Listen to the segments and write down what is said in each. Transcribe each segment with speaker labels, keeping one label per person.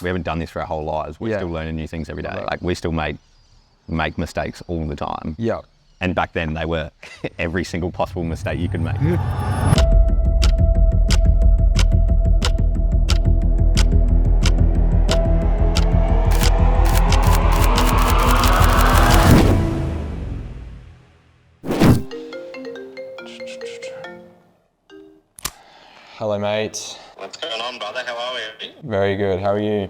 Speaker 1: we haven't done this for our whole lives. We're still learning new things every day. Like we still make mistakes all the time.
Speaker 2: Yeah.
Speaker 1: And back then they were every single possible mistake you could make.
Speaker 2: Hello, mate.
Speaker 3: What's going on, brother? How are we?
Speaker 2: Very good. How are you?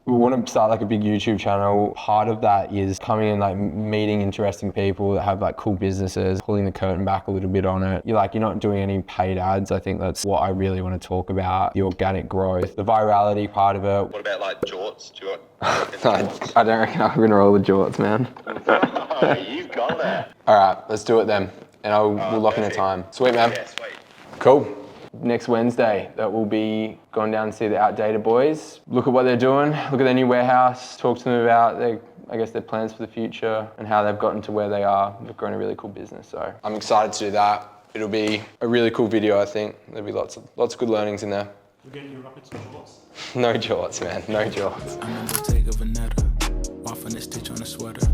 Speaker 2: We want to start like a big YouTube channel. Part of that is coming and like meeting interesting people that have like cool businesses, pulling the curtain back a little bit on it. You're not doing any paid ads. I think that's what I really want to talk about. The organic growth, the virality part of it.
Speaker 3: What about like jorts? Do you
Speaker 2: I don't reckon I'm going to roll the jorts, man.
Speaker 3: Oh, you've got that.
Speaker 2: All right, let's do it then. And we'll lock in a time. Sweet, man.
Speaker 3: Yeah, sweet.
Speaker 2: Cool. Next Wednesday, that will be going down to see the Outdated boys. Look at what they're doing, look at their new warehouse, talk to them about their plans for the future and how they've gotten to where they are. They've grown a really cool business, so I'm excited to do that. It'll be a really cool video, I think. There'll be lots of good learnings in there.
Speaker 4: We're getting your rockets and jorts.
Speaker 2: No jorts, man, no jorts.
Speaker 5: I'm in the take of a netter, waffling a stitch on a sweater,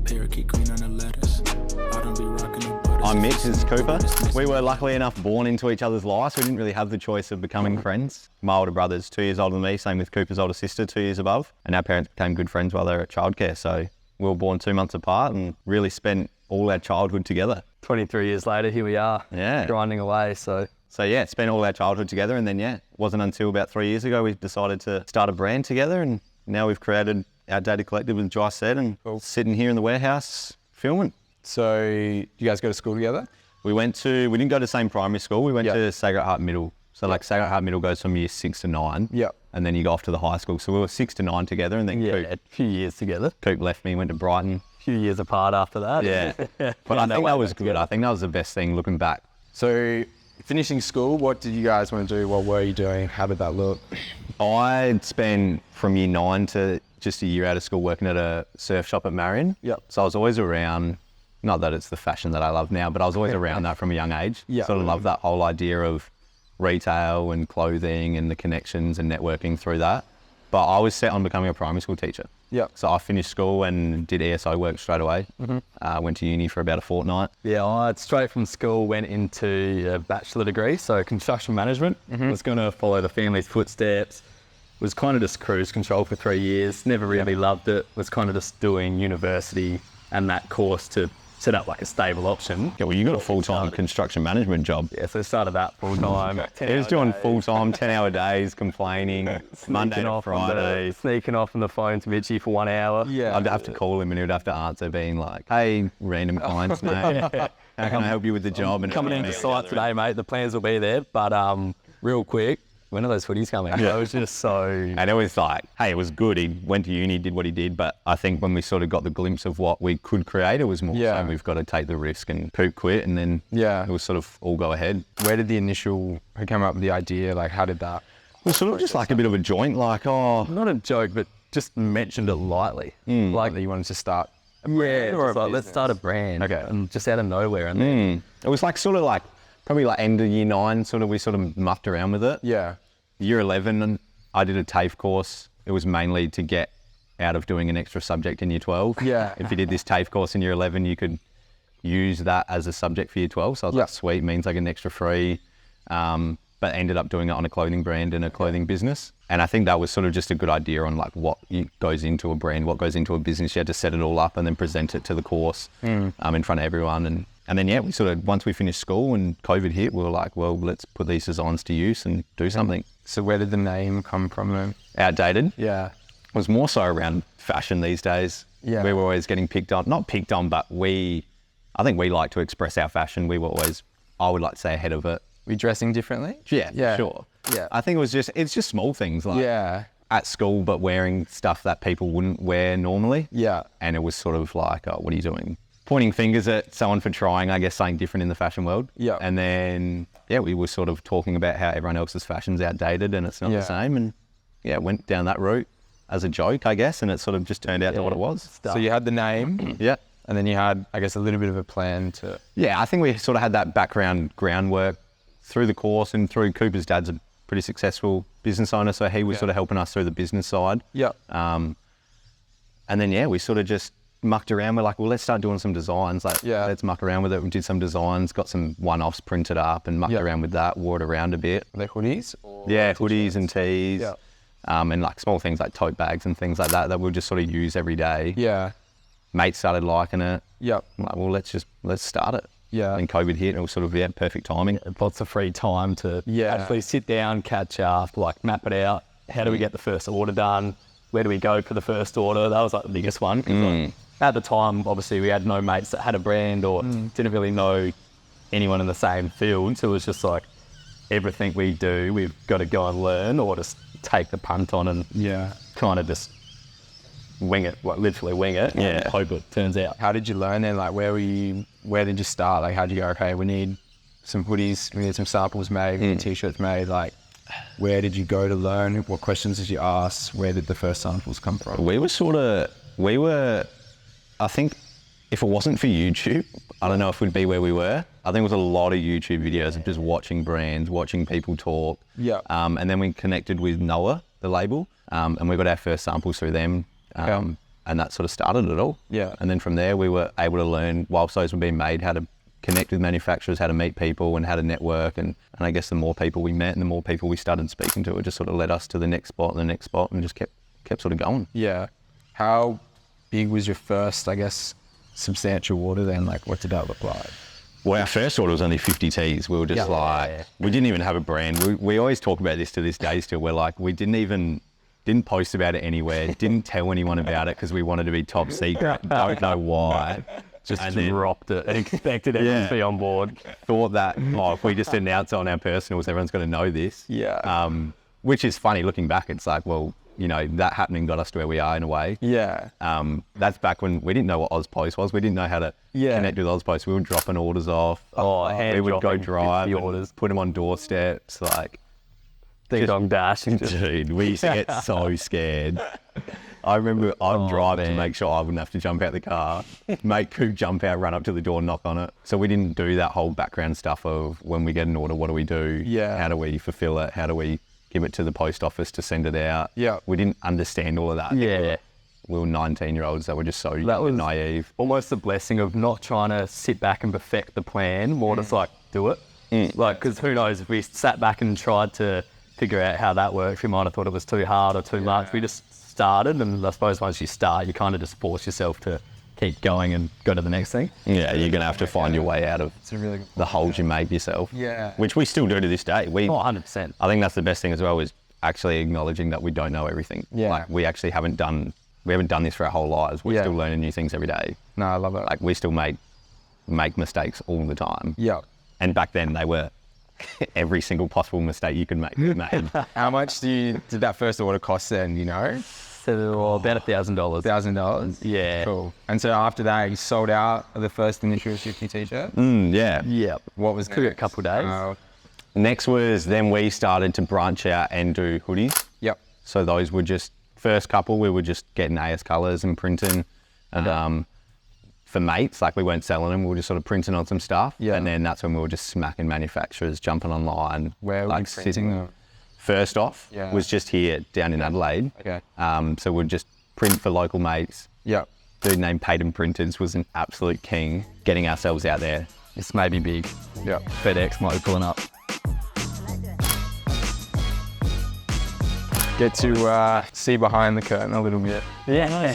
Speaker 5: parakeet green on the lettuce. I don't be rocking the butter.
Speaker 1: I'm Mitch and Cooper. We were luckily enough born into each other's lives. We didn't really have the choice of becoming friends. My older brother's 2 years older than me, same with Cooper's older sister, 2 years above. And our parents became good friends while they were at childcare. So we were born 2 months apart and really spent all our childhood together.
Speaker 6: 23 years later, here we are, grinding away. So
Speaker 1: yeah, spent all our childhood together. And then, it wasn't until about 3 years ago we decided to start a brand together. And now we've created Outdated Collective, as Jai said, and sitting here in the warehouse filming.
Speaker 2: So you guys go to school together?
Speaker 1: We didn't go to the same primary school. We went to Sacred Heart Middle. So Sacred Heart Middle goes from year 6 to 9.
Speaker 2: Yep.
Speaker 1: And then you go off to the high school. So we were 6 to 9 together, and then
Speaker 6: a few years together.
Speaker 1: Coop left me, went to Brighton.
Speaker 6: A few years apart after that.
Speaker 1: Yeah. But I think that was good. I think that was the best thing looking back.
Speaker 2: So finishing school, what did you guys want to do? What were you doing? How did that look?
Speaker 1: I'd spent from year 9 to just a year out of school working at a surf shop at Marion.
Speaker 2: Yep.
Speaker 1: So I was always around, not that it's the fashion that I love now, but I was always around that from a young age.
Speaker 2: Yeah.
Speaker 1: Sort of love that whole idea of retail and clothing and the connections and networking through that. But I was set on becoming a primary school teacher.
Speaker 2: Yeah.
Speaker 1: So I finished school and did ESO work straight away. Went to uni for about a fortnight.
Speaker 6: Yeah, I straight from school went into a bachelor degree, so construction management. Was going to follow the family's footsteps. Was kind of just cruise control for 3 years. Never really loved it. Was kind of just doing university and that course to set up like a stable option.
Speaker 1: Yeah, well, you got a full-time construction management job.
Speaker 6: Yeah, so I started that full time.
Speaker 1: He was doing full-time, 10-hour days, complaining, Monday to Friday.
Speaker 6: Sneaking off on the phone to Mitchie for 1 hour.
Speaker 2: Yeah.
Speaker 1: I'd have to call him and he'd have to answer being like, hey, random clients, mate, how can I help you with the job? And
Speaker 6: Coming into site today, mate, the plans will be there, but real quick, when are those hoodies coming? Yeah. It was just so...
Speaker 1: And it was like, hey, it was good. He went to uni, did what he did. But I think when we sort of got the glimpse of what we could create, it was more so we've got to take the risk and Coop quit. And then it was sort of all go ahead.
Speaker 2: Where did who came up with the idea? Like, how did that?
Speaker 1: It was sort of just like a bit of a joint, like,
Speaker 6: Not a joke, but just mentioned it lightly.
Speaker 2: Like that you wanted to start a brand
Speaker 6: or like, let's start a brand.
Speaker 2: Okay.
Speaker 6: And just out of nowhere. And then
Speaker 1: it was like sort of like, probably like end of year 9, we sort of mucked around with it.
Speaker 2: Yeah.
Speaker 1: Year 11, I did a TAFE course. It was mainly to get out of doing an extra subject in year 12.
Speaker 2: Yeah.
Speaker 1: If you did this TAFE course in year 11, you could use that as a subject for year 12. So I was like, sweet, means I get an extra free. But ended up doing it on a clothing brand and a clothing business. And I think that was sort of just a good idea on like what goes into a brand, what goes into a business. You had to set it all up and then present it to the course in front of everyone. And then, we sort of, once we finished school and COVID hit, we were like, well, let's put these designs to use and do something.
Speaker 2: So where did the name come from then?
Speaker 1: Outdated.
Speaker 2: Yeah.
Speaker 1: It was more so around fashion these days.
Speaker 2: Yeah.
Speaker 1: We were always getting picked on, not picked on, but I think we like to express our fashion. We were always, I would like to say, ahead of it.
Speaker 2: Were you dressing differently?
Speaker 1: Yeah, sure.
Speaker 2: Yeah.
Speaker 1: I think it's just small things like at school, but wearing stuff that people wouldn't wear normally.
Speaker 2: Yeah.
Speaker 1: And it was sort of like, oh, what are you doing? Pointing fingers at someone for trying, I guess, something different in the fashion world.
Speaker 2: Yeah.
Speaker 1: And then, we were sort of talking about how everyone else's fashion's outdated and it's not the same. And went down that route as a joke, I guess. And it sort of just turned out to what it was.
Speaker 2: So you had the name.
Speaker 1: Yeah.
Speaker 2: And then you had, I guess, a little bit of a plan to...
Speaker 1: Yeah, I think we sort of had that groundwork through the course and through Cooper's dad's a pretty successful business owner, so he was sort of helping us through the business side.
Speaker 2: Yeah.
Speaker 1: And then we sort of just mucked around. We're like, well, let's start doing some designs. Like, let's muck around with it. We did some designs, got some one-offs printed up, and mucked around with that. Wore it around a bit.
Speaker 2: Are they hoodies?
Speaker 1: Hoodies and tees.
Speaker 2: Yeah.
Speaker 1: And like small things like tote bags and things like that we'll just sort of use every day.
Speaker 2: Yeah.
Speaker 1: Mates started liking it.
Speaker 2: Yeah.
Speaker 1: Like, well, let's start it.
Speaker 2: Yeah.
Speaker 1: And COVID hit, and it was sort of perfect timing.
Speaker 6: Lots of free time to actually sit down, catch up, like map it out. How do we get the first order done? Where do we go for the first order? That was like the biggest one. Like, at the time, obviously, we had no mates that had a brand or didn't really know anyone in the same field. So it was just like everything we do, we've got to go and learn or just take the punt on and kind of just wing it, like literally wing it and hope it turns out.
Speaker 2: How did you learn then? Like, where did you start? Like, how did you go, okay, we need some hoodies, we need some samples made, we need t-shirts made. Like, where did you go to learn? What questions did you ask? Where did the first samples come from?
Speaker 1: I think if it wasn't for YouTube, I don't know if we'd be where we were. I think it was a lot of YouTube videos of just watching brands, watching people talk.
Speaker 2: Yeah.
Speaker 1: And then we connected with Noah, the label, and we got our first samples through them. And that sort of started it all.
Speaker 2: Yeah.
Speaker 1: And then from there, we were able to learn, whilst those were being made, how to connect with manufacturers, how to meet people and how to network. And I guess the more people we met and the more people we started speaking to, it just sort of led us to the next spot and the next spot and just kept sort of going.
Speaker 2: Yeah. How big was your first, I guess, substantial order then? Like, what did that look like?
Speaker 1: Well, our first order was only 50 tees. We were just we didn't even have a brand. We always talk about this to this day still. We're like, we didn't post about it anywhere, didn't tell anyone about it because we wanted to be top secret. Don't know why.
Speaker 6: Just dropped it and expected everyone to be on board.
Speaker 1: Thought that, if we just announce it on our personals, everyone's going to know this.
Speaker 2: Yeah.
Speaker 1: Which is funny looking back. It's like, well, that happening got us to where we are in a way.
Speaker 2: Yeah.
Speaker 1: That's back when we didn't know what Ozpost was. We didn't know how to connect with Ozpost. We were dropping orders off. We would go drive
Speaker 6: the orders,
Speaker 1: put them on doorsteps, like
Speaker 6: ding dong dash.
Speaker 1: Dude, we used to get so scared. I remember I'd drive to make sure I wouldn't have to jump out the car, make Coop jump out, run up to the door, knock on it. So we didn't do that whole background stuff of when we get an order, what do we do?
Speaker 2: Yeah.
Speaker 1: How do we fulfill it? How do we give it to the post office to send it out?
Speaker 2: Yeah.
Speaker 1: We didn't understand all of that.
Speaker 6: Yeah.
Speaker 1: We were 19-year-olds that were just so naive.
Speaker 6: Almost the blessing of not trying to sit back and perfect the plan, more just like do it. Like, because who knows, if we sat back and tried to figure out how that works, we might have thought it was too hard or too much. We just started, and I suppose once you start, you kind of just force yourself to keep going and go to the next thing.
Speaker 1: Yeah, you're going to have to find your way out of the holes you make yourself.
Speaker 2: Yeah.
Speaker 1: Which we still do to this day.
Speaker 6: 100%.
Speaker 1: I think that's the best thing as well, is actually acknowledging that we don't know everything.
Speaker 2: Yeah.
Speaker 1: Like, we actually haven't done this for our whole lives. We're still learning new things every day.
Speaker 2: No, I love it.
Speaker 1: Like, we still make mistakes all the time.
Speaker 2: Yeah.
Speaker 1: And back then they were every single possible mistake you could make.
Speaker 2: How much did that first order cost then,
Speaker 6: So about $1,000.
Speaker 2: $1,000?
Speaker 6: Yeah.
Speaker 2: Cool. And so after that, you sold out of the first initial 50 t-shirt?
Speaker 1: Yeah.
Speaker 6: Yep.
Speaker 2: What was
Speaker 6: Took a couple of days.
Speaker 1: Next was then we started to branch out and do hoodies.
Speaker 2: Yep.
Speaker 1: So those were just, first couple, we were just getting AS colours and printing. For mates, like we weren't selling them, we were just sort of printing on some stuff.
Speaker 2: Yeah.
Speaker 1: And then that's when we were just smacking manufacturers, jumping online.
Speaker 2: Where were you printing them?
Speaker 1: First off was just here down in Adelaide.
Speaker 2: Okay.
Speaker 1: So we'd just print for local mates.
Speaker 2: Yep.
Speaker 1: Dude named Payton Printers was an absolute king, getting ourselves out there.
Speaker 6: This may be big.
Speaker 2: Yep.
Speaker 6: FedEx might be pulling up.
Speaker 2: Get to see behind the curtain a little bit.
Speaker 6: Yeah.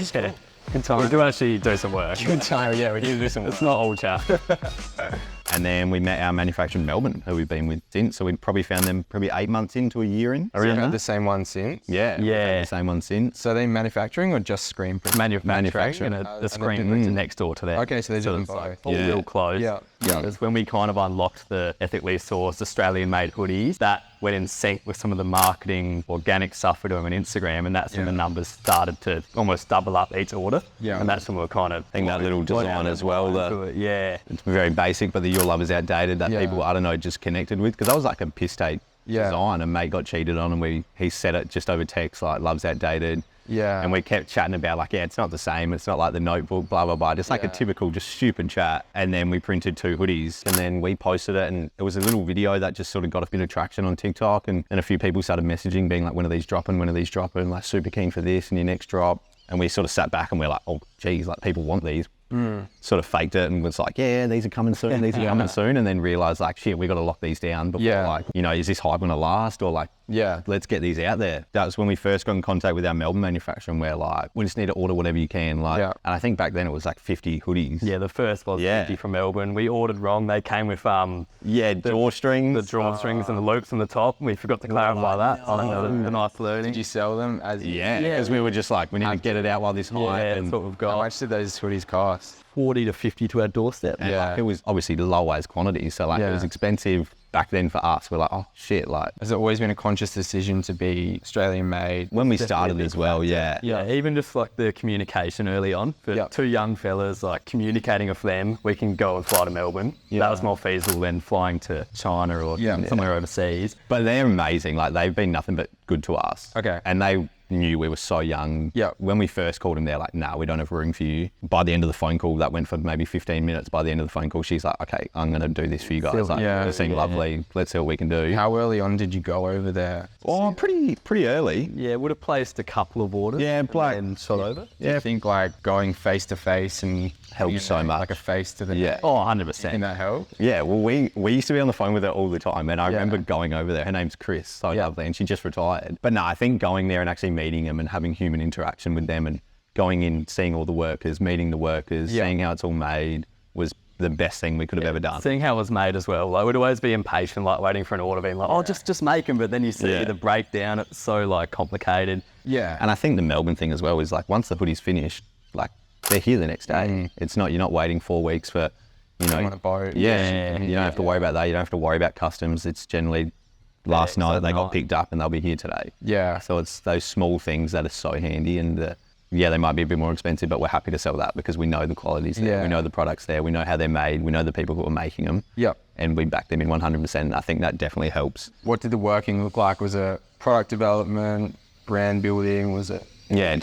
Speaker 6: Good time. We do actually do some work.
Speaker 2: Good time, yeah, we do some work.
Speaker 6: It's not all chat.
Speaker 1: And then we met our manufacturer in Melbourne, who we've been with since. So we probably found them probably 8 months into a year in.
Speaker 2: Have you had the same one since?
Speaker 1: Yeah. we've had the same one since.
Speaker 2: So are they manufacturing or just screen printing?
Speaker 6: Manufacturing, and the screen printer next door to that.
Speaker 2: Okay, so they're doing
Speaker 6: it's
Speaker 2: both.
Speaker 6: like all real close.
Speaker 2: Yeah.
Speaker 6: Because when we kind of unlocked the ethically sourced Australian-made hoodies, that went in sync with some of the marketing organic stuff we're doing on Instagram, and that's when the numbers started to almost double up each order.
Speaker 2: Yeah.
Speaker 6: And that's when we were kind of...
Speaker 1: I think that little design as well, it's very basic, but the Your Love is outdated, that people, I don't know, just connected with. Because that was like a piss take design, and mate got cheated on, and he said it just over text, like, love's outdated.
Speaker 2: Yeah.
Speaker 1: And we kept chatting about like, yeah, it's not the same. It's not like the Notebook, blah, blah, blah. Just like a typical, just stupid chat. And then we printed 2 hoodies and then we posted it, and it was a little video that just sort of got a bit of traction on TikTok, and a few people started messaging being like, when are these dropping? When are these dropping? Like, super keen for this and your next drop. And we sort of sat back and we're like, oh, geez, like people want these. Sort of faked it and was like, yeah, these are coming soon, these are coming soon. And then realized like, shit, we got to lock these down before like, you know, is this hype going to last, or like, let's get these out there. That was when we first got in contact with our Melbourne manufacturer, and we're like, we just need to order whatever you can. Like, and I think back then it was like 50 hoodies.
Speaker 6: Yeah, the first was 50 from Melbourne. We ordered wrong. They came with
Speaker 1: drawstrings.
Speaker 6: The drawstrings and the loops on the top. We forgot to clarify that. A nice learning.
Speaker 2: Did you sell them as?
Speaker 1: Yeah, because we were just like, we need to get it out while this hype.
Speaker 6: Yeah, that's what we've got.
Speaker 2: How much did those hoodies cost?
Speaker 6: 40 to 50 to our doorstep.
Speaker 1: And like, it was obviously low as quantity, so like it was expensive back then for us. We're like, oh shit, like.
Speaker 2: Has it always been a conscious decision to be Australian made?
Speaker 1: When we started as well,
Speaker 6: Yeah, even just like the communication early on for 2 young fellas, like communicating with them, we can go and fly to Melbourne. That was more feasible than flying to China or somewhere overseas.
Speaker 1: But they're amazing. Like, they've been nothing but good to us.
Speaker 2: Okay.
Speaker 1: And they knew we were so young. When we first called them, they're like, nah, we don't have room for you. By the end of the phone call, that went for maybe 15 minutes. By the end of the phone call, she's like, okay, I'm going to do this for you guys. Like, it seemed lovely. Let's see what we can do.
Speaker 2: How early on did you go over there?
Speaker 1: Oh, pretty early.
Speaker 6: Yeah, would have placed a couple of orders.
Speaker 1: Yeah, like,
Speaker 6: and shot over.
Speaker 2: Do you think like going face to face and
Speaker 1: helps so much.
Speaker 2: Like a face to the
Speaker 6: Oh, 100%.
Speaker 2: Can that help?
Speaker 1: Yeah, well, we used to be on the phone with her all the time, and I remember going over there. Her name's Chris, so lovely, and she just retired. But no, I think going there and actually meeting them and having human interaction with them, and going in, seeing all the workers, meeting the workers, seeing how it's all made, was the best thing we could have ever done.
Speaker 6: Seeing how it was made as well. Like, we'd always be impatient, like waiting for an order, being like, oh, just make them. But then you see the breakdown, it's so like complicated.
Speaker 2: Yeah.
Speaker 1: And I think the Melbourne thing as well is like, once the hoodie's finished, like they're here the next day. It's not, you're not waiting 4 weeks for, you know,
Speaker 2: on a boat.
Speaker 1: you don't have to worry about that. You don't have to worry about customs. It's generally last night they got picked up and they'll be here today.
Speaker 2: Yeah.
Speaker 1: So it's those small things that are so handy, and they might be a bit more expensive, but we're happy to sell that because we know the quality's there. We know the product's there. We know how they're made. We know the people who are making them. And we back them in 100%. I think that definitely helps.
Speaker 2: What did the working look like? Was it product development, brand building? Was it?
Speaker 1: Yeah,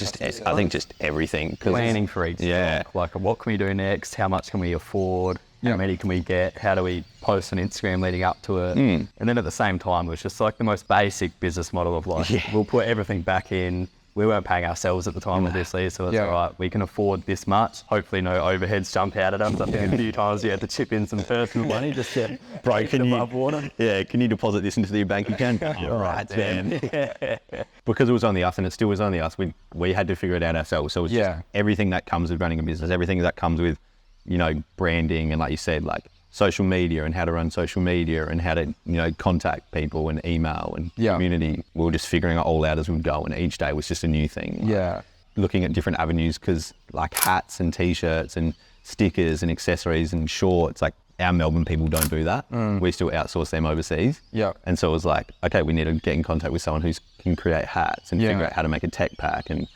Speaker 1: I think just everything.
Speaker 6: Planning for each stock. Like, what can we do next? How much can we afford? How many can we get? How do we post on Instagram leading up to it? And then at the same time, it was just like the most basic business model of like, we'll put everything back in. We weren't paying ourselves at the time, obviously, so it's all right. We can afford this much. Hopefully no overheads jump out at us. I think a few times you had to chip in some personal money just to
Speaker 1: bro, can you
Speaker 6: above water.
Speaker 1: Yeah, can you deposit this into your bank account? All right, man. Because it was only us, and it still was only us, we had to figure it out ourselves. So it was just everything that comes with running a business, everything that comes with, you know, branding, and like you said, like social media and how to run social media and how to, you know, contact people and email and community. We were just figuring it all out as we'd go, and each day was just a new thing. Like, looking at different avenues, because like hats and t-shirts and stickers and accessories and shorts, like our Melbourne people don't do that. We still outsource them overseas. And so it was like, okay, we need to get in contact with someone who can create hats and figure out how to make a tech pack and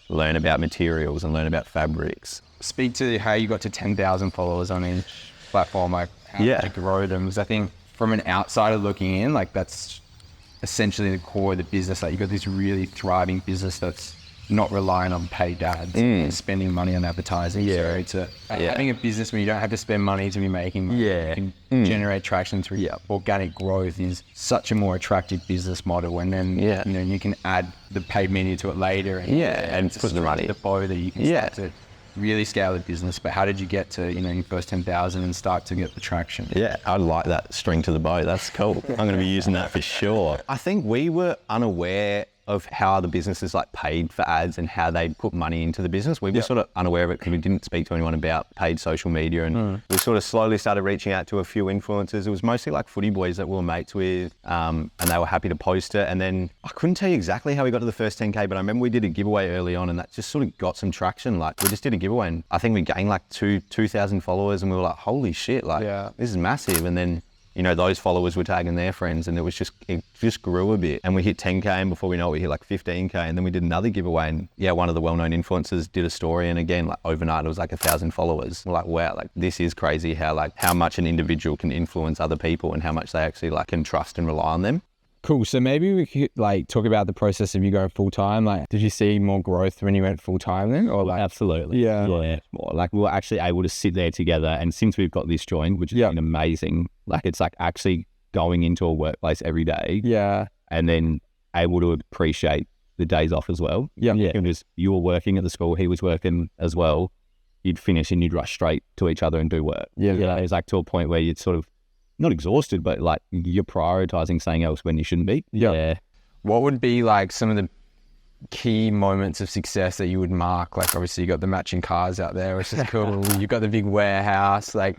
Speaker 1: learn about materials and learn about fabrics.
Speaker 2: Speak to how you got to 10,000 followers on each platform, like how to grow them. Because I think from an outsider looking in, like that's essentially the core of the business. Like, you've got this really thriving business that's not relying on paid ads and spending money on advertising. So having a business where you don't have to spend money to be making money, you can generate traction through organic growth is such a more attractive business model. And then you know, you can add the paid media to it later and
Speaker 1: put the money,
Speaker 2: the bow that you can start to really scale the business. But how did you get to, you know, your first 10,000 and start to get the traction?
Speaker 1: Yeah, I like that string to the bow. That's cool. I'm going to be using that for sure. I think we were unaware of how the businesses like paid for ads and how they put money into the business. We were sort of unaware of it because we didn't speak to anyone about paid social media, and we sort of slowly started reaching out to a few influencers. It was mostly like footy boys that we were mates with, and they were happy to post it. And then I couldn't tell you exactly how we got to the first 10K, but I remember we did a giveaway early on, and that just sort of got some traction. Like, we just did a giveaway, and I think we gained like 2,000 followers, and we were like, holy shit, like this is massive. And then, you know, those followers were tagging their friends, and it just grew a bit. And we hit 10K, and before we know it, we hit like 15K, and then we did another giveaway, and one of the well-known influencers did a story, and again, like overnight, it was like 1,000 followers. We're like, wow, like this is crazy how much an individual can influence other people and how much they actually like can trust and rely on them.
Speaker 4: Cool. So maybe we could like talk about the process of you going full time. Like, did you see more growth when you went full time then, or like?
Speaker 1: Absolutely.
Speaker 4: Yeah.
Speaker 1: More. Like we were actually able to sit there together, and since we've got this joint, which has been amazing, like it's like actually going into a workplace every day.
Speaker 4: Yeah.
Speaker 1: And then able to appreciate the days off as well.
Speaker 4: Yeah.
Speaker 1: Because you were working at the school, he was working as well. You'd finish and you'd rush straight to each other and do work.
Speaker 4: Yeah.
Speaker 1: It was like to a point where you'd sort of not exhausted, but like you're prioritizing something else when you shouldn't be.
Speaker 4: Yeah. What would be like some of the key moments of success that you would mark? Like obviously you got the matching cars out there, which is cool. You've got the big warehouse, like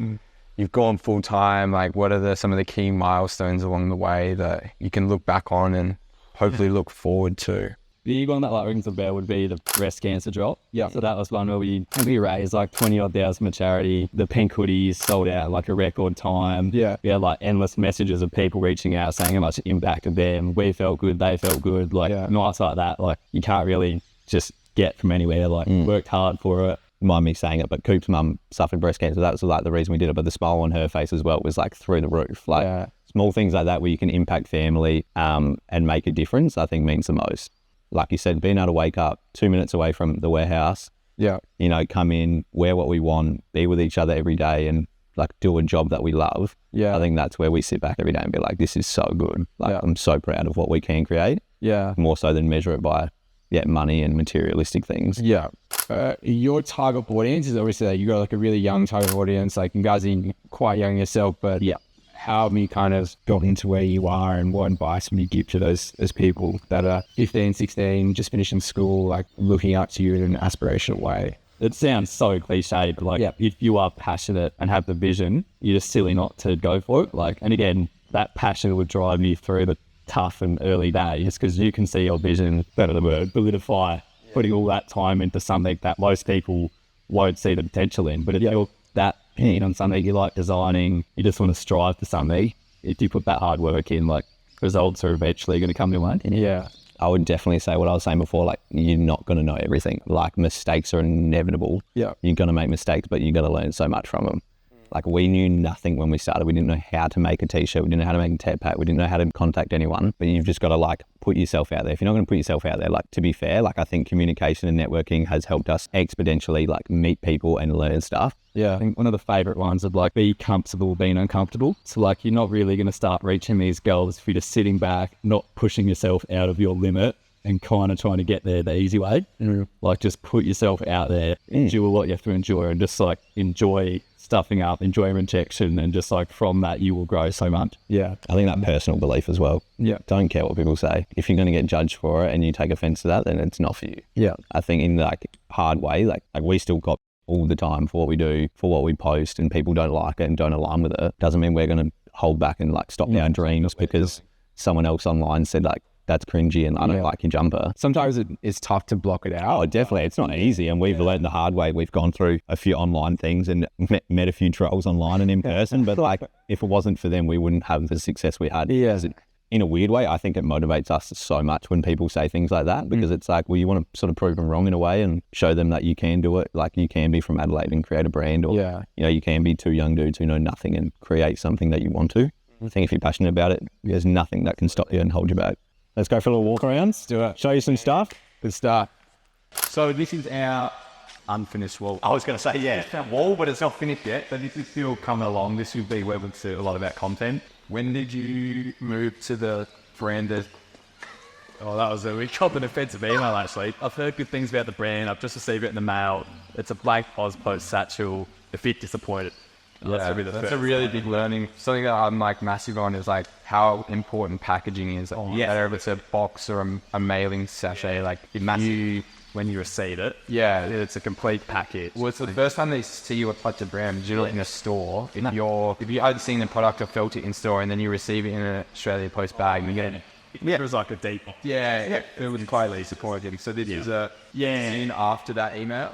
Speaker 4: you've gone full time. Like what are some of the key milestones along the way that you can look back on and hopefully look forward to?
Speaker 6: The one that like rings a bell would be the breast cancer drop. Yeah. So that was one where we raised like 20,000 for charity. The pink hoodies sold out like a record time. Yeah. We had like endless messages of people reaching out saying how much it impacted them. We felt good, they felt good. Like nights like that, like you can't really just get from anywhere. Like worked hard for it.
Speaker 1: Mind me saying it, but Coop's mum suffered breast cancer. That was like the reason we did it. But the smile on her face as well was like through the roof. Like small things like that where you can impact family and make a difference, I think means the most. Like you said, being able to wake up 2 minutes away from the warehouse, come in, wear what we want, be with each other every day and like do a job that we love. I think that's where we sit back every day and be like, this is so good. Like I'm so proud of what we can create. More so than measure it by money and materialistic things.
Speaker 4: Your target audience is obviously like, you got like a really young target audience, like you guys are quite young yourself, but how have you kind of got into where you are, and what advice would you give to those people that are 15, 16, just finishing school, like looking up to you in an aspirational way?
Speaker 6: It sounds so cliche, but like if you are passionate and have the vision, you're just silly not to go for it. Like, and again, that passion would drive you through the tough and early days because you can see your vision, better the word, solidify, putting all that time into something that most people won't see the potential in. But if you're that keen on something, you like designing, you just want to strive for something, if you put that hard work in, like results are eventually going to come your way.
Speaker 1: I would definitely say what I was saying before, like you're not going to know everything. Like mistakes are inevitable. You're going to make mistakes, but you're going to learn so much from them. Like we knew nothing when we started. We didn't know how to make a t-shirt. We didn't know how to make a tab pack. We didn't know how to contact anyone, but you've just got to like put yourself out there. If you're not going to put yourself out there, like to be fair, like I think communication and networking has helped us exponentially like meet people and learn stuff.
Speaker 6: I think one of the favorite ones would like be comfortable being uncomfortable. So like you're not really going to start reaching these goals if you're just sitting back, not pushing yourself out of your limit and kind of trying to get there the easy way. Like just put yourself out there, endure what you have to endure, and just like enjoy stuffing up, enjoy rejection, and just like from that you will grow so much.
Speaker 1: I think that personal belief as well. Don't care what people say. If you're going to get judged for it and you take offense to that, then it's not for you. I think in like hard way, like we still got all the time for what we do, for what we post, and people don't like it and don't align with it. Doesn't mean we're going to hold back and like stop our dreams because someone else online said like, that's cringy and I don't like your jumper.
Speaker 4: Sometimes it's tough to block it out.
Speaker 1: Oh, definitely. It's not easy. And we've learned the hard way. We've gone through a few online things and met a few trolls online and in person. But like, if it wasn't for them, we wouldn't have the success we had. In a weird way, I think it motivates us so much when people say things like that, because it's like, well, you want to sort of prove them wrong in a way and show them that you can do it. Like you can be from Adelaide and create a brand, or, you can be two young dudes who know nothing and create something that you want to. I think if you're passionate about it, there's nothing that can stop you and hold you back. Let's go for a little walk around.
Speaker 4: Let's do it.
Speaker 1: Show you some stuff.
Speaker 4: Good start.
Speaker 6: So this is our unfinished wall.
Speaker 1: I was going to say,
Speaker 6: It's our wall, but it's not finished yet. But this is still coming along. This will be where we'll see a lot of our content. When did you move to the branded? Oh, that was a we got an offensive email actually. I've heard good things about the brand. I've just received it in the mail. It's a black Ozpost satchel. A bit disappointed.
Speaker 4: That's a really big learning. Something that I'm like massive on is like how important packaging is. Whether it's a box or a mailing sachet, like
Speaker 6: When you receive it, it's a complete package.
Speaker 4: Well, it's the first time they see you at the brand, you're in a store. If you hadn't seen the product or felt it in store, and then you receive it in an Australia Post bag, and you get it.
Speaker 6: It was like a deep.
Speaker 4: It was quite disappointing. So this is a in after that email.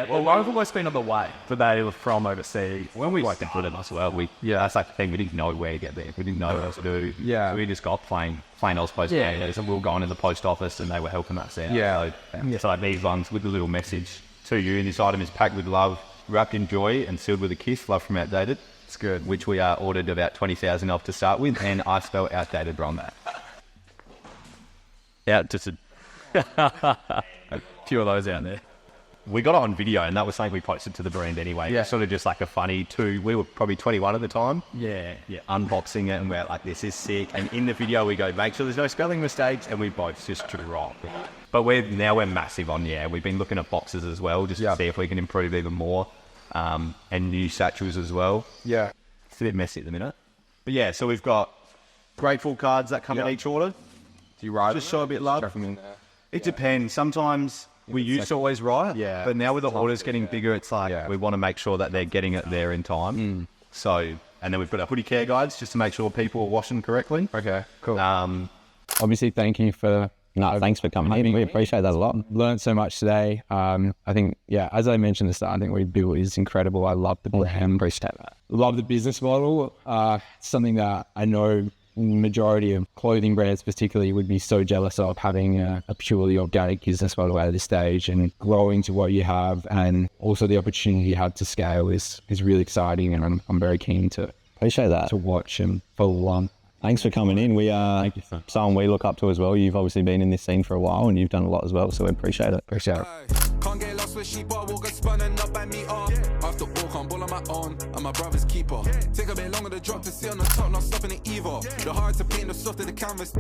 Speaker 6: Well, I've always been on the way, but they were from overseas. When we like to put it as well, that's like the thing. We didn't know where to get there. We didn't know what to do. So we just got plain Ozpost mailers, and we were going to the post office, and they were helping us out. So like these ones with a little message to you. And this item is packed with love, wrapped in joy, and sealed with a kiss. Love from Outdated. It's good. Which we ordered about 20,000 off to start with, and I spelled outdated wrong there. out just a few of those out there.
Speaker 1: We got it on video, and that was something we posted to the brand anyway.
Speaker 2: Yeah.
Speaker 1: Sort of just like a funny we were probably 21 at the time.
Speaker 6: Yeah.
Speaker 1: Unboxing it, and we're like, this is sick. And in the video, we go, make sure there's no spelling mistakes, and we both just drop. But we're massive on, we've been looking at boxes as well, just to see if we can improve even more. And new satchels as well.
Speaker 2: Yeah.
Speaker 1: It's a bit messy at the minute. But yeah, so we've got grateful cards that come in each order.
Speaker 2: Do you write
Speaker 1: Just show a bit love.
Speaker 2: Stuff them in there.
Speaker 1: It depends. Sometimes we used to always write, but now with the orders getting bigger, it's like we want to make sure that they're getting it there in time. So, and then we've got our hoodie care guides just to make sure people are washing correctly.
Speaker 2: Okay, cool.
Speaker 4: Obviously, thank you for...
Speaker 1: No, thanks for coming in. We appreciate that a lot.
Speaker 4: Learned so much today. I think, as I mentioned at the start, I think what we built is incredible. I love the brand. Appreciate that. Love the business model. Something that I know majority of clothing brands particularly would be so jealous of, having a purely organic business model at this stage and growing to what you have, and also the opportunity you have to scale is really exciting, and I'm very keen to
Speaker 1: Appreciate that.
Speaker 4: to watch and follow along.
Speaker 1: Thanks for coming in. We are someone we look up to as well. You've obviously been in this scene for a while, and you've done a lot as well, so we appreciate it.
Speaker 4: Appreciate it.
Speaker 7: Can't get lost with sheep, but walk a spun and not bite me up. After all, can't ball on my own. I'm my brother's keeper. Take a bit longer to drop to sit on the top, not stopping it either. The hard to paint, the soft of the canvas.